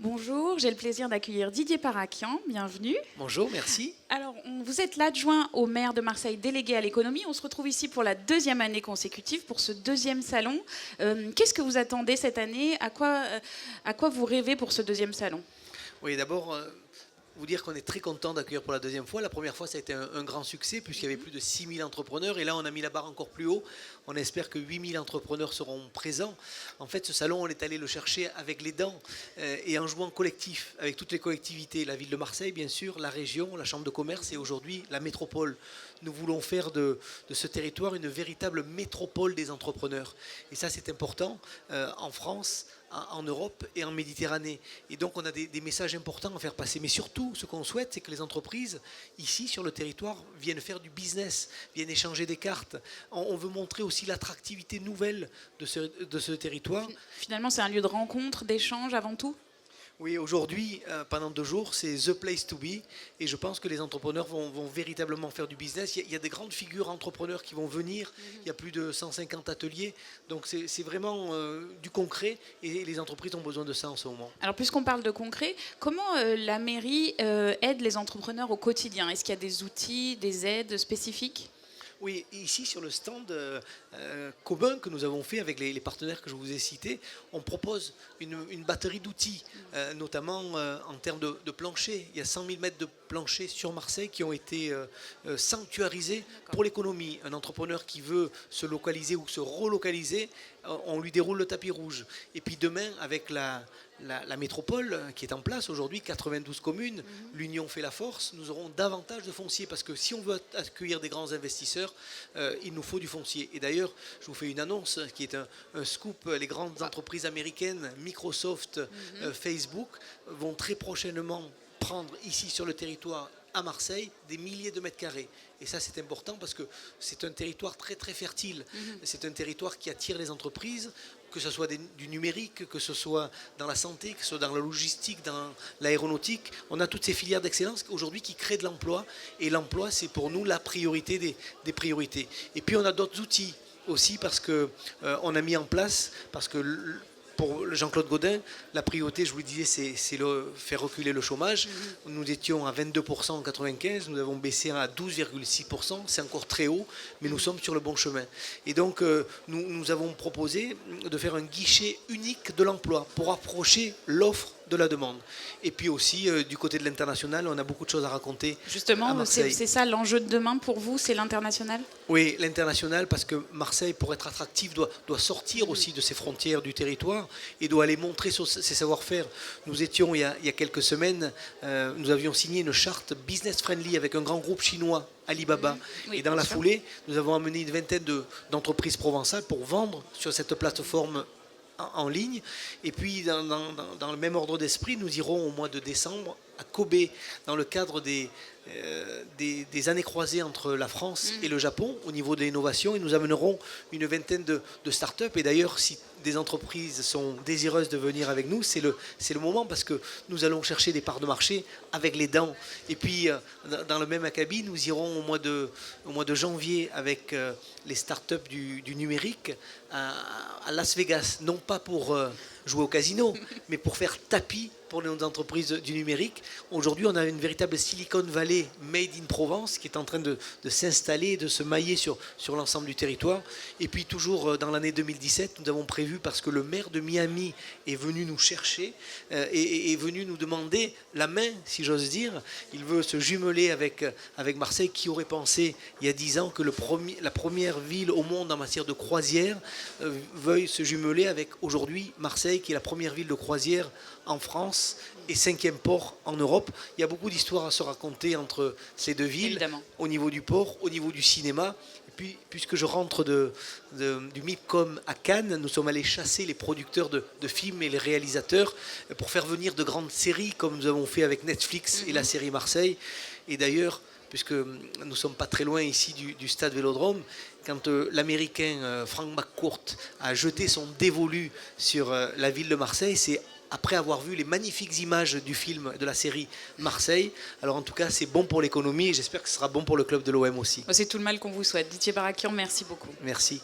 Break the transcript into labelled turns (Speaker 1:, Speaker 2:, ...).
Speaker 1: Bonjour, j'ai le plaisir d'accueillir Didier Parakian. Bienvenue.
Speaker 2: Bonjour, merci.
Speaker 1: Alors, vous êtes l'adjoint au maire de Marseille délégué à l'économie. On se retrouve ici pour la deuxième année consécutive, pour ce deuxième salon. Qu'est-ce que vous attendez cette année ? À quoi vous rêvez pour ce deuxième salon ?
Speaker 2: Oui, d'abord, vous dire qu'on est très content d'accueillir pour la deuxième fois. La première fois, ça a été un grand succès puisqu'il y avait plus de 6000 entrepreneurs. Et là, on a mis la barre encore plus haut. On espère que 8000 entrepreneurs seront présents. En fait, ce salon, on est allé le chercher avec les dents et en jouant collectif, avec toutes les collectivités. La ville de Marseille, bien sûr, la région, la chambre de commerce et aujourd'hui la métropole. Nous voulons faire de ce territoire une véritable métropole des entrepreneurs. Et ça, c'est important en France, en Europe et en Méditerranée. Et donc, on a des messages importants à faire passer. Mais surtout, ce qu'on souhaite, c'est que les entreprises, ici, sur le territoire, viennent faire du business, viennent échanger des cartes. On veut montrer aussi l'attractivité nouvelle de ce territoire.
Speaker 1: Finalement, c'est un lieu de rencontre, d'échange avant tout ?
Speaker 2: Oui, aujourd'hui, pendant 2 jours, c'est the place to be. Et je pense que les entrepreneurs vont véritablement faire du business. Il y a des grandes figures entrepreneurs qui vont venir. Il y a plus de 150 ateliers. Donc c'est vraiment du concret. Et les entreprises ont besoin de ça en ce moment.
Speaker 1: Alors, puisqu'on parle de concret, comment la mairie aide les entrepreneurs au quotidien ? Est-ce qu'il y a des outils, des aides spécifiques ?
Speaker 2: Oui, ici sur le stand commun que nous avons fait avec les partenaires que je vous ai cités, on propose une batterie d'outils, notamment en termes de plancher. Il y a 100 000 mètres de plancher sur Marseille qui ont été sanctuarisés pour l'économie. Un entrepreneur qui veut se localiser ou se relocaliser, on lui déroule le tapis rouge. Et puis demain, avec la métropole qui est en place aujourd'hui, 92 communes, l'union fait la force, nous aurons davantage de foncier parce que si on veut accueillir des grands investisseurs, il nous faut du foncier. Et d'ailleurs, je vous fais une annonce qui est un scoop. Les grandes entreprises américaines, Microsoft, Facebook, vont très prochainement prendre ici sur le territoire à Marseille des milliers de mètres carrés. Et ça, c'est important parce que c'est un territoire très très fertile. C'est un territoire qui attire les entreprises, que ce soit du numérique, que ce soit dans la santé, que ce soit dans la logistique, dans l'aéronautique. On a toutes ces filières d'excellence aujourd'hui qui créent de l'emploi. Et l'emploi, c'est pour nous la priorité des priorités. Et puis, on a d'autres outils aussi parce qu'on a mis en place, parce que pour Jean-Claude Gaudin, la priorité, je vous le disais, c'est faire reculer le chômage. Nous étions à 22% en 1995, nous avons baissé à 12,6%, c'est encore très haut, mais nous sommes sur le bon chemin. Et donc, nous avons proposé de faire un guichet unique de l'emploi pour approcher l'offre de la demande. Et puis aussi, du côté de l'international, on a beaucoup de choses à raconter.
Speaker 1: Justement, c'est ça l'enjeu de demain pour vous, c'est l'international ?
Speaker 2: Oui, l'international, parce que Marseille, pour être attractif, doit sortir aussi de ses frontières du territoire et doit aller montrer ses savoir-faire. Nous étions, il y a quelques semaines, nous avions signé une charte business-friendly avec un grand groupe chinois, Alibaba.
Speaker 1: Oui,
Speaker 2: et dans la foulée, nous avons amené une vingtaine d'entreprises provençales pour vendre sur cette plateforme en ligne. Et puis, dans le même ordre d'esprit, nous irons au mois de décembre à Kobe, dans le cadre des années croisées entre la France et le Japon au niveau de l'innovation, et nous amènerons une vingtaine de start-up. Et d'ailleurs, si des entreprises sont désireuses de venir avec nous, c'est le moment parce que nous allons chercher des parts de marché avec les dents. Et puis, dans le même acabit, nous irons au mois de janvier avec les start-up du numérique à Las Vegas, non pas pour jouer au casino, mais pour faire tapis pour nos entreprises du numérique. Aujourd'hui, on a une véritable Silicon Valley made in Provence qui est en train de s'installer, de se mailler sur l'ensemble du territoire. Et puis toujours dans l'année 2017, nous avons prévu, parce que le maire de Miami est venu nous chercher et est venu nous demander la main, si j'ose dire. Il veut se jumeler avec Marseille. Qui aurait pensé il y a 10 ans que la première ville au monde en matière de croisière veuille se jumeler avec aujourd'hui Marseille, qui est la première ville de croisière en France et 5e port en Europe. Il y a beaucoup d'histoires à se raconter entre ces deux villes, évidemment, au niveau du port, au niveau du cinéma. Et puis, puisque je rentre du MIPCOM à Cannes, nous sommes allés chasser les producteurs de films et les réalisateurs pour faire venir de grandes séries, comme nous avons fait avec Netflix et la série Marseille. Et d'ailleurs, puisque nous ne sommes pas très loin ici du stade Vélodrome, quand l'Américain Frank McCourt a jeté son dévolu sur la ville de Marseille, c'est après avoir vu les magnifiques images du film, de la série Marseille. Alors en tout cas, c'est bon pour l'économie et j'espère que ce sera bon pour le club de l'OM aussi.
Speaker 1: C'est tout le mal qu'on vous souhaite. Didier Parakian, merci beaucoup.
Speaker 2: Merci.